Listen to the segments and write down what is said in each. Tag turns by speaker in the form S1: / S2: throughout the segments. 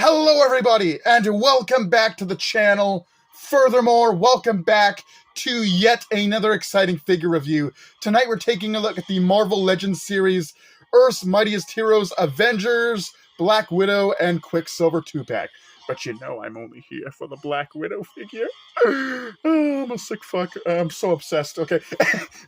S1: Hello everybody, and welcome back to the channel. Furthermore, welcome back to yet another exciting figure review. Tonight we're taking a look at the Marvel Legends series, Earth's Mightiest Heroes, Avengers, Black Widow, and Quicksilver 2-pack. But you know I'm only here for the Black Widow figure. Oh, I'm a sick fuck. I'm so obsessed. Okay.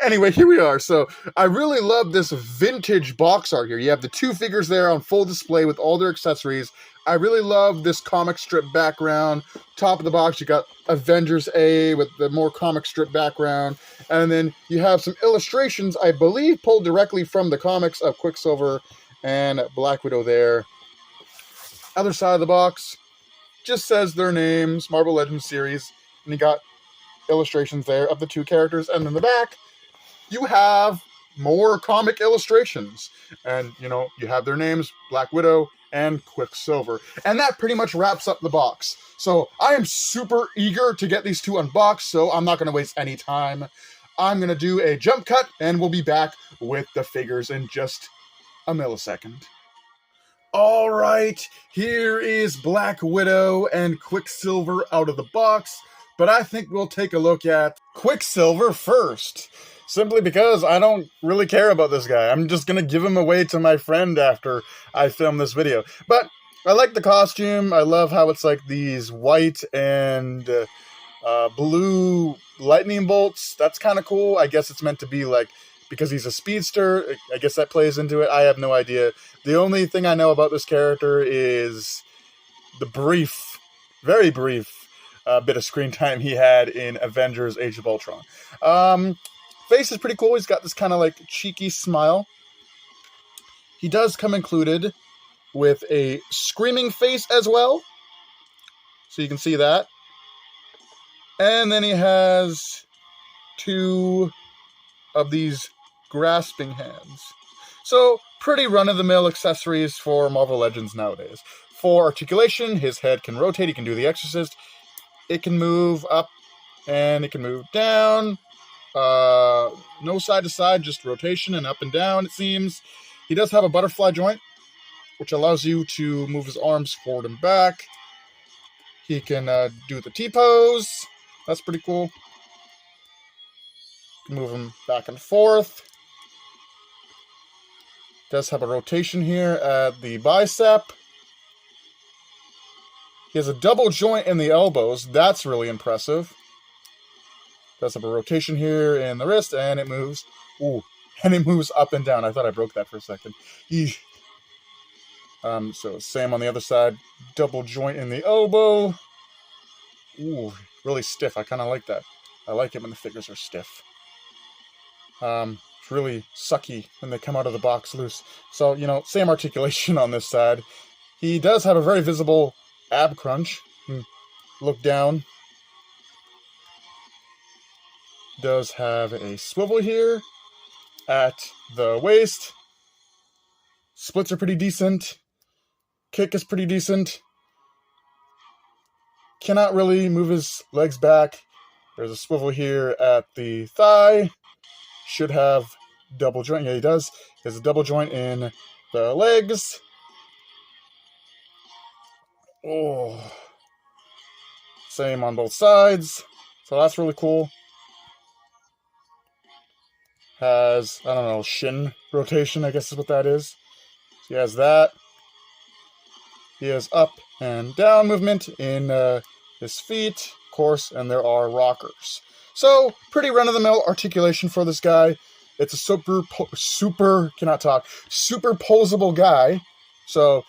S1: Anyway, here we are. So I really love this vintage box art here. You have the two figures there on full display with all their accessories. I really love this comic strip background. Top of the box, you got Avengers A with the more comic strip background. And then you have some illustrations, I believe, pulled directly from the comics of Quicksilver and Black Widow there. Other side of the box just says their names, Marvel Legends series. And you got illustrations there of the two characters. And in the back, you have more comic illustrations. And, you know, you have their names, Black Widow and Quicksilver. And that pretty much wraps up the box. So I am super eager to get these two unboxed, so I'm not going to waste any time. I'm going to do a jump cut, and we'll be back with the figures in just a millisecond. All right, here is Black Widow and Quicksilver out of the box, but I think we'll take a look at Quicksilver first. Simply because I don't really care about this guy. I'm just going to give him away to my friend after I film this video. But I like the costume. I love how it's like these white and blue lightning bolts. That's kind of cool. I guess it's meant to be like, because he's a speedster, I guess that plays into it. I have no idea. The only thing I know about this character is the brief, very brief bit of screen time he had in Avengers Age of Ultron. Face is pretty cool. He's got this kind of like cheeky smile. He does come included with a screaming face as well. So you can see that. And then he has two of these grasping hands. So pretty run-of-the-mill accessories for Marvel Legends nowadays. For articulation, his head can rotate. He can do the Exorcist. It can move up and it can move down. No side to side, just rotation and up and down, it seems. He does have a butterfly joint, which allows you to move his arms forward and back. He can do the T-pose. That's pretty cool. You can move him back and forth. Does have a rotation here at the bicep. He has a double joint in the elbows. That's really impressive. Does have a rotation here in the wrist, and it moves. Ooh, and it moves up and down. I thought I broke that for a second. So same on the other side. Double joint in the elbow. Ooh, really stiff. I kind of like that. I like it when the figures are stiff. It's really sucky when they come out of the box loose. So, you know, same articulation on this side. He does have a very visible ab crunch. Look down. Does have a swivel here at the waist. Splits are pretty decent. Kick is pretty decent. Cannot really move his legs back. There's a swivel here at the thigh. Should have double joint. Yeah, he does. He has a double joint in the legs. Oh. Same on both sides. So that's really cool. Has, I don't know, shin rotation, I guess is what that is. So he has that. He has up and down movement in his feet, of course, and there are rockers. So, pretty run-of-the-mill articulation for this guy. It's a super posable guy. So,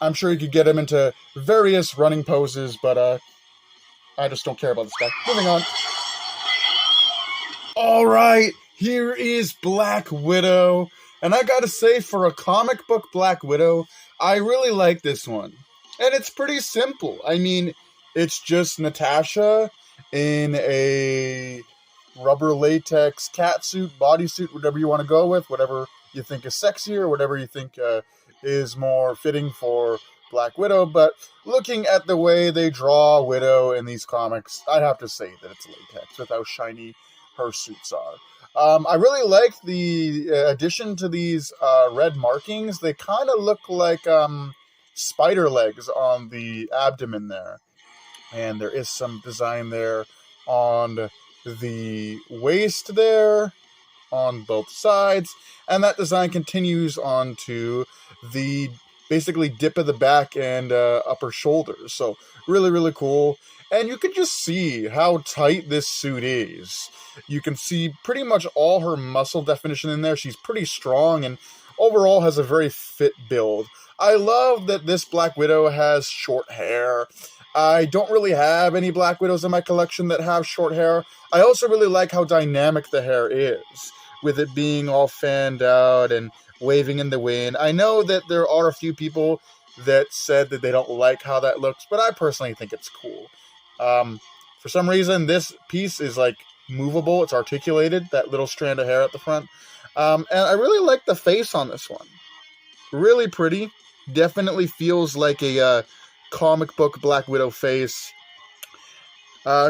S1: I'm sure you could get him into various running poses, but I just don't care about this guy. Moving on. All right. Here is Black Widow, and I gotta say, for a comic book Black Widow, I really like this one. And it's pretty simple. I mean, it's just Natasha in a rubber latex catsuit, bodysuit, whatever you want to go with, whatever you think is sexier, whatever you think is more fitting for Black Widow. But looking at the way they draw Widow in these comics, I have to say that it's latex with how shiny her suits are. I really like the addition to these red markings. They kind of look like spider legs on the abdomen there. And there is some design there on the waist there, on both sides. And that design continues on to the basically dip of the back and upper shoulders. So really, really cool. And you can just see how tight this suit is. You can see pretty much all her muscle definition in there. She's pretty strong and overall has a very fit build. I love that this Black Widow has short hair. I don't really have any Black Widows in my collection that have short hair. I also really like how dynamic the hair is, with it being all fanned out and waving in the wind. I know that there are a few people that said that they don't like how that looks, but I personally think it's cool. For some reason, this piece is like movable. It's articulated, that little strand of hair at the front. And I really like the face on this one. Really pretty. Definitely feels like a comic book Black Widow face.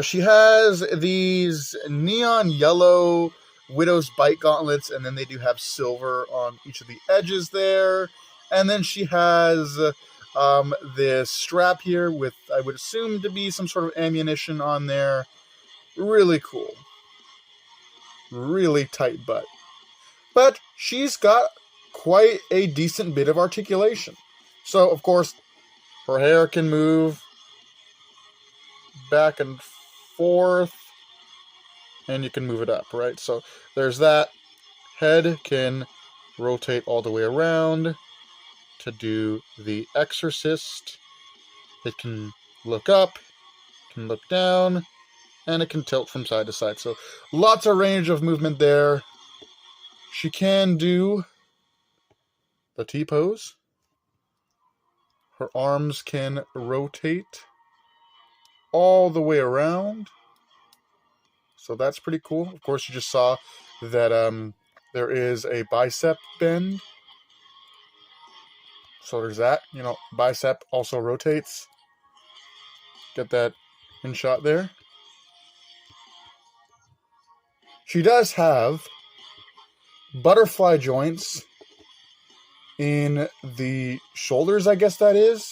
S1: She has these neon yellow Widow's Bite gauntlets, and then they do have silver on each of the edges there. And then she has this strap here with, I would assume to be some sort of ammunition on there. Really cool. Really tight butt. But she's got quite a decent bit of articulation. So, of course, her hair can move back and forth, and you can move it up, right? So there's that. Head can rotate all the way around to do the Exorcist. It can look up, can look down, and it can tilt from side to side. So lots of range of movement there. She can do the T-pose. Her arms can rotate all the way around. So that's pretty cool. Of course, you just saw that there is a bicep bend. So there's that. You know, bicep also rotates. Get that in shot there. She does have butterfly joints in the shoulders, I guess that is.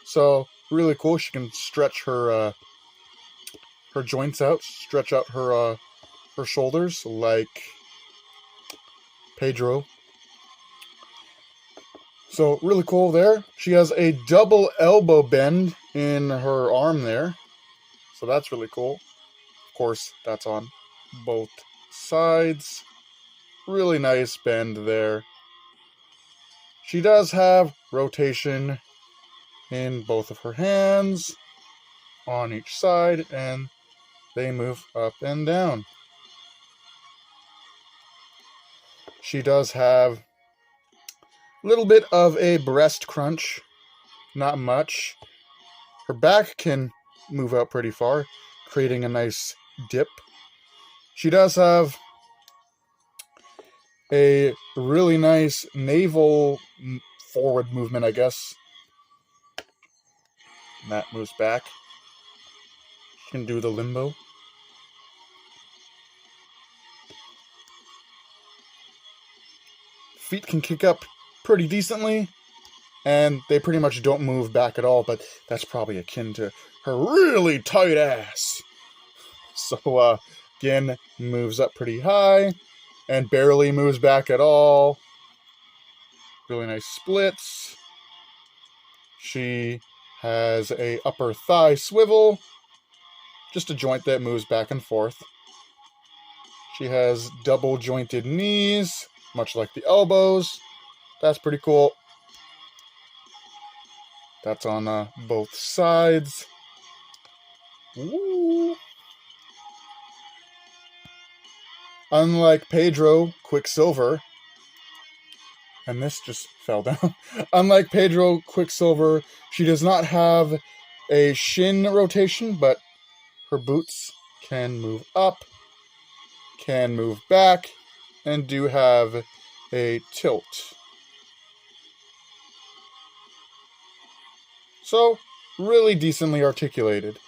S1: So really cool. She can stretch her joints out, stretch out her shoulders like Pedro. So really cool there. She has a double elbow bend in her arm there. So that's really cool. Of course, that's on both sides. Really nice bend there. She does have rotation in both of her hands on each side, and they move up and down. She does have a little bit of a breast crunch, not much. Her back can move out pretty far, creating a nice dip. She does have a really nice navel forward movement, I guess. And that moves back. She can do the limbo. Feet can kick up pretty decently, and they pretty much don't move back at all, but that's probably akin to her really tight ass. So, again, moves up pretty high, and barely moves back at all. Really nice splits. She has a upper thigh swivel, just a joint that moves back and forth. She has double jointed knees, much like the elbows. That's pretty cool. That's on both sides. Ooh. Unlike Pedro, Quicksilver, and this just fell down. Unlike Pedro, Quicksilver, she does not have a shin rotation, but her boots can move up, can move back, and do have a tilt. So, really decently articulated.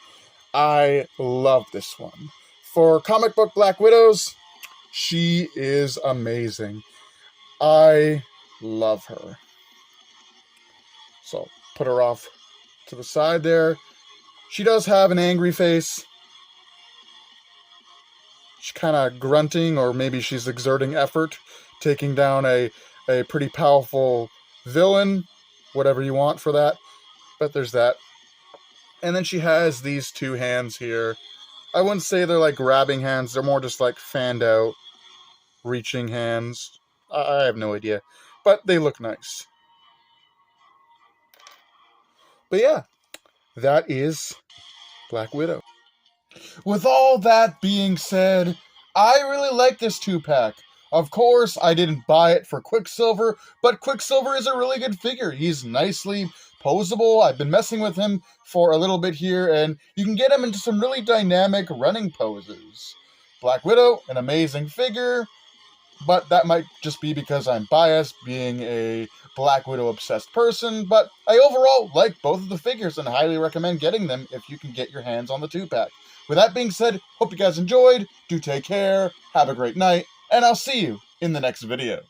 S1: I love this one. For comic book Black Widows, she is amazing. I love her. So I'll put her off to the side there. She does have an angry face. She's kind of grunting, or maybe she's exerting effort, taking down a pretty powerful villain, whatever you want for that. But there's that. And then she has these two hands here. I wouldn't say they're like grabbing hands. They're more just like fanned out, reaching hands. I have no idea. But they look nice. But yeah, that is Black Widow. With all that being said, I really like this 2-pack. Of course, I didn't buy it for Quicksilver, but Quicksilver is a really good figure. He's nicely posable. I've been messing with him for a little bit here, and you can get him into some really dynamic running poses. Black Widow, an amazing figure, but that might just be because I'm biased, being a Black Widow-obsessed person, but I overall like both of the figures and highly recommend getting them if you can get your hands on the 2-pack. With that being said, hope you guys enjoyed, do take care, have a great night, and I'll see you in the next video.